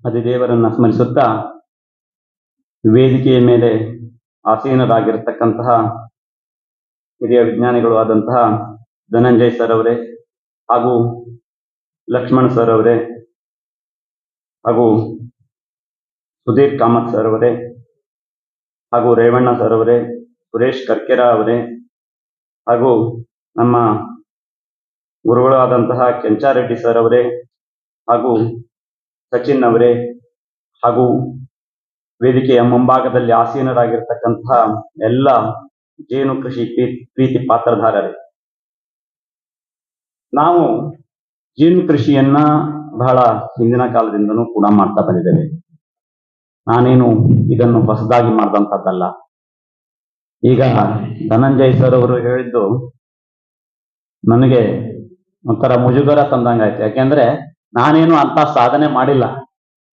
ಅಧಿದೇವರನ್ನ ಸ್ಮರಿಸುತ್ತಾ ವೇದಿಕೆಯ ಮೇಲೆ ಆಸೀನರಾಗಿರತಕ್ಕಂತಹ ಹಿರಿಯ ವಿಜ್ಞಾನಿಗಳು ಆದಂತಹ ಧನಂಜಯ್ ಸರ್ ಅವರೇ ಹಾಗೂ ಲಕ್ಷ್ಮಣ್ ಸರ್ ಅವರೇ ಹಾಗೂ ಸುಧೀರ್ ಕಾಮತ್ ಸರ್ ಅವರೇ ಹಾಗೂ ರೇವಣ್ಣ ಸರ್ ಅವರೇ, ಸುರೇಶ್ ಕರ್ಕೆರ ಅವರೇ ಹಾಗೂ ನಮ್ಮ ಗುರುಗಳಾದಂತಹ ಕೆಂಚಾರೆಡ್ಡಿ ಸರ್ ಅವರೇ ಹಾಗೂ ಸಚಿನ್ ಅವರೇ ಹಾಗೂ ವೇದಿಕೆಯ ಮುಂಭಾಗದಲ್ಲಿ ಆಸೀನರಾಗಿರ್ತಕ್ಕಂತಹ ಎಲ್ಲ ಜೇನು ಕೃಷಿ ಪ್ರೀತಿ ಪಾತ್ರಧಾರರೇ, ನಾವು ಜೇನು ಕೃಷಿಯನ್ನ ಬಹಳ ಹಿಂದಿನ ಕಾಲದಿಂದನೂ ಕೂಡ ಮಾಡ್ತಾ ಬಂದಿದ್ದೇವೆ. ನಾನೇನು ಇದನ್ನು ಹೊಸದಾಗಿ ಮಾಡಿದಂಥದ್ದಲ್ಲ. ಈಗ ಧನಂಜಯ್ ಸರ್ ಅವರು ಹೇಳಿದ್ದು ನನಗೆ ಒಂಥರ ಮುಜುಗರ ತಂದಂಗಾಯ್ತು. ಯಾಕೆಂದ್ರೆ ನಾನೇನು ಅಂತ ಸಾಧನೆ ಮಾಡಿಲ್ಲ.